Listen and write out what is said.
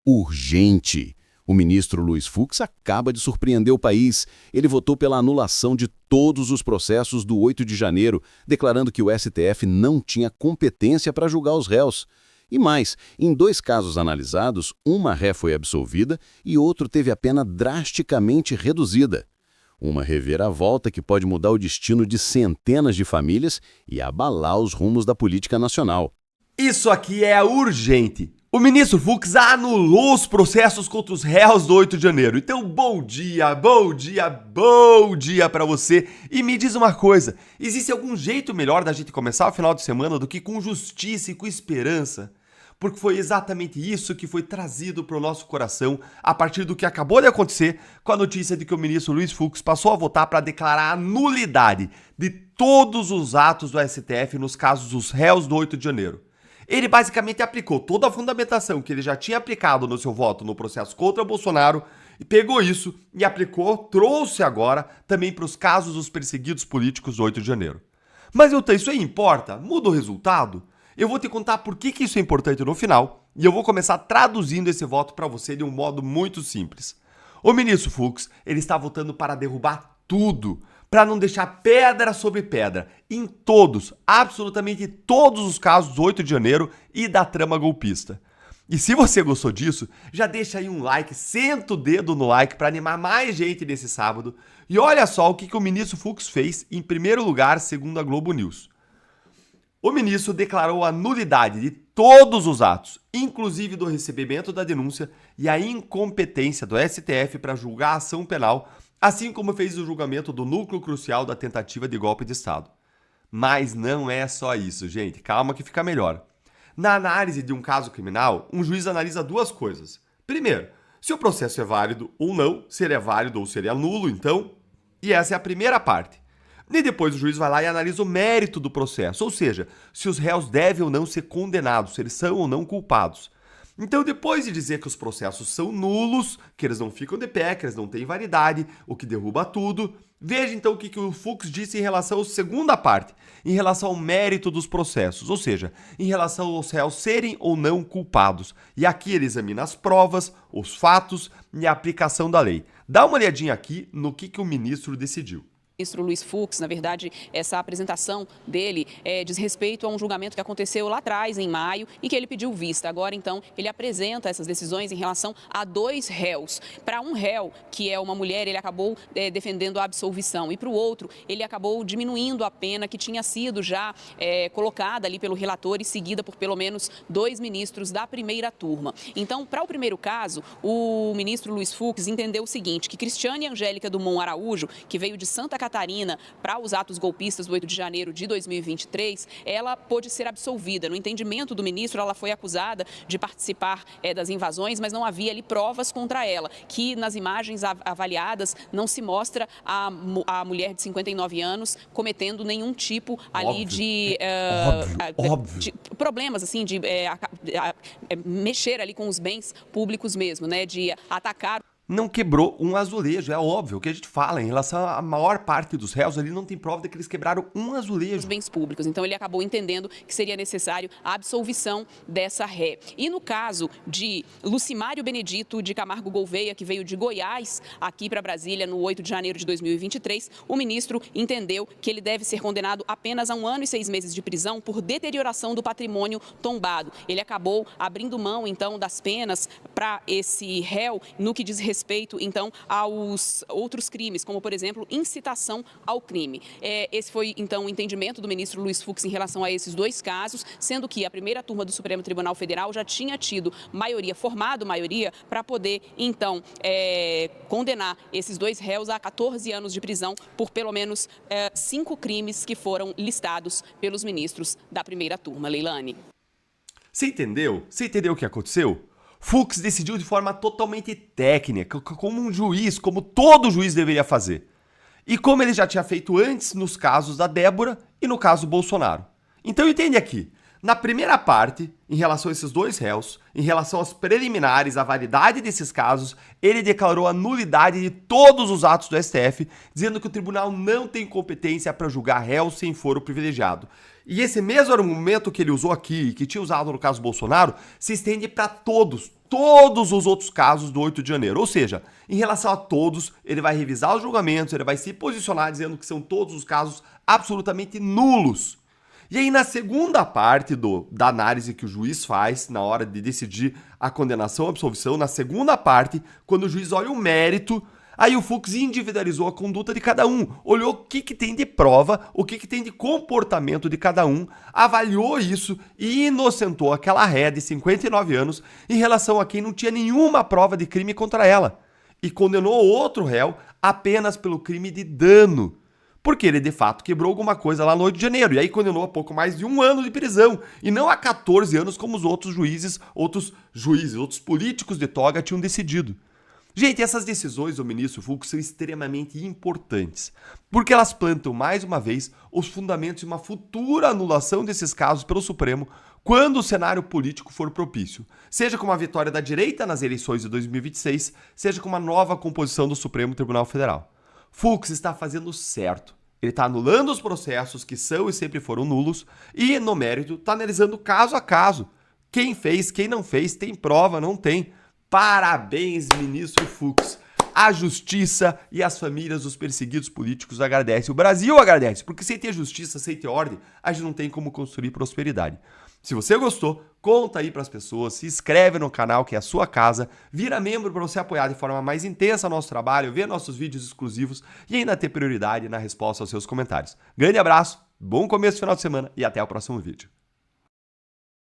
urgente. O ministro Luiz Fux acaba de surpreender o país. Ele votou pela anulação de todos os processos do 8 de janeiro, declarando que o STF não tinha competência para julgar os réus. E mais, em 2 casos analisados, uma ré foi absolvida e outro teve a pena drasticamente reduzida. Uma reviravolta que pode mudar o destino de centenas de famílias e abalar os rumos da política nacional. Isso aqui é urgente. O ministro Fux anulou os processos contra os réus do 8 de janeiro. Então, bom dia para você. E me diz uma coisa, existe algum jeito melhor da gente começar o final de semana do que com justiça e com esperança? Porque foi exatamente isso que foi trazido para o nosso coração a partir do que acabou de acontecer com a notícia de que o ministro Luiz Fux passou a votar para declarar a nulidade de todos os atos do STF nos casos dos réus do 8 de janeiro. Ele basicamente aplicou toda a fundamentação que ele já tinha aplicado no seu voto no processo contra Bolsonaro e pegou isso e aplicou, trouxe agora também para os casos dos perseguidos políticos do 8 de janeiro. Mas isso aí importa? Muda o resultado? Eu vou te contar por que isso é importante no final e eu vou começar traduzindo esse voto para você de um modo muito simples. O ministro Fux, ele está votando para derrubar tudo, para não deixar pedra sobre pedra em todos, absolutamente todos os casos do 8 de janeiro e da trama golpista. E se você gostou disso, já deixa aí um like, senta o dedo no like para animar mais gente nesse sábado. E olha só o que o ministro Fux fez em primeiro lugar, segundo a Globo News. O ministro declarou a nulidade de todos os atos, inclusive do recebimento da denúncia e a incompetência do STF para julgar a ação penal, assim como fez o julgamento do núcleo crucial da tentativa de golpe de Estado. Mas não é só isso, gente. Calma que fica melhor. Na análise de um caso criminal, um juiz analisa 2 coisas. Primeiro, se o processo é válido ou não, se ele é válido ou se ele é nulo, então. E essa é a primeira parte. E depois o juiz vai lá e analisa o mérito do processo, ou seja, se os réus devem ou não ser condenados, se eles são ou não culpados. Então, depois de dizer que os processos são nulos, que eles não ficam de pé, que eles não têm validade, o que derruba tudo, veja então o que o Fux disse em relação à segunda parte, em relação ao mérito dos processos, ou seja, em relação aos réus serem ou não culpados. E aqui ele examina as provas, os fatos e a aplicação da lei. Dá uma olhadinha aqui no que o ministro decidiu. Ministro Luiz Fux, na verdade, essa apresentação dele diz respeito a um julgamento que aconteceu lá atrás, em maio, e que ele pediu vista. Agora, então, ele apresenta essas decisões em relação a 2 réus. Para um réu, que é uma mulher, ele acabou defendendo a absolvição. E para o outro, ele acabou diminuindo a pena que tinha sido já colocada ali pelo relator e seguida por pelo menos 2 ministros da primeira turma. Então, para o primeiro caso, o ministro Luiz Fux entendeu o seguinte, que Cristiane Angélica Dumont Araújo, que veio de Santa Catarina para os atos golpistas do 8 de janeiro de 2023, ela pôde ser absolvida. No entendimento do ministro, ela foi acusada de participar das invasões, mas não havia ali provas contra ela, que nas imagens avaliadas não se mostra a mulher de 59 anos cometendo nenhum tipo ali de problemas, assim, de mexer ali com os bens públicos mesmo, né, de atacar. Não quebrou um azulejo, é óbvio o que a gente fala, em relação à maior parte dos réus ali não tem prova de que eles quebraram um azulejo. Os bens públicos, então ele acabou entendendo que seria necessário a absolvição dessa ré. E no caso de Lucimário Benedito de Camargo Gouveia, que veio de Goiás aqui para Brasília no 8 de janeiro de 2023, o ministro entendeu que ele deve ser condenado apenas a 1 ano e 6 meses de prisão por deterioração do patrimônio tombado. Ele acabou abrindo mão, então, das penas para esse réu no que diz respeito, então, aos outros crimes, como, por exemplo, incitação ao crime. Esse foi, então, o entendimento do ministro Luiz Fux em relação a esses 2 casos, sendo que a primeira turma do Supremo Tribunal Federal já tinha tido formado maioria, para poder, então, condenar esses 2 réus a 14 anos de prisão por pelo menos 5 crimes que foram listados pelos ministros da primeira turma. Leilane. Você entendeu? Você entendeu o que aconteceu? Fux decidiu de forma totalmente técnica, como um juiz, como todo juiz deveria fazer. E como ele já tinha feito antes nos casos da Débora e no caso Bolsonaro. Então entende aqui, na primeira parte, em relação a esses 2 réus, em relação aos preliminares, à validade desses casos, ele declarou a nulidade de todos os atos do STF, dizendo que o tribunal não tem competência para julgar réus sem foro privilegiado. E esse mesmo argumento que ele usou aqui, que tinha usado no caso Bolsonaro, se estende para todos todos os outros casos do 8 de janeiro. Ou seja, em relação a todos, ele vai revisar os julgamentos, ele vai se posicionar dizendo que são todos os casos absolutamente nulos. E aí, na segunda parte da análise que o juiz faz, na hora de decidir a condenação ou absolvição, na segunda parte, quando o juiz olha o mérito, aí o Fux individualizou a conduta de cada um, olhou o que tem de prova, o que tem de comportamento de cada um, avaliou isso e inocentou aquela ré de 59 anos em relação a quem não tinha nenhuma prova de crime contra ela. E condenou outro réu apenas pelo crime de dano. Porque ele, de fato, quebrou alguma coisa lá no 8 de janeiro. E aí condenou a pouco mais de 1 ano de prisão. E não a 14 anos como os outros políticos de toga tinham decidido. Gente, essas decisões do ministro Fux são extremamente importantes. Porque elas plantam, mais uma vez, os fundamentos de uma futura anulação desses casos pelo Supremo quando o cenário político for propício. Seja com uma vitória da direita nas eleições de 2026, seja com uma nova composição do Supremo Tribunal Federal. Fux está fazendo certo. Ele está anulando os processos que são e sempre foram nulos e, no mérito, está analisando caso a caso. Quem fez, quem não fez, tem prova, não tem. Parabéns, ministro Fux. A justiça e as famílias dos perseguidos políticos agradecem. O Brasil agradece, porque sem ter justiça, sem ter ordem, a gente não tem como construir prosperidade. Se você gostou, conta aí para as pessoas, se inscreve no canal que é a sua casa, vira membro para você apoiar de forma mais intensa nosso trabalho, ver nossos vídeos exclusivos e ainda ter prioridade na resposta aos seus comentários. Grande abraço, bom começo do final de semana e até o próximo vídeo.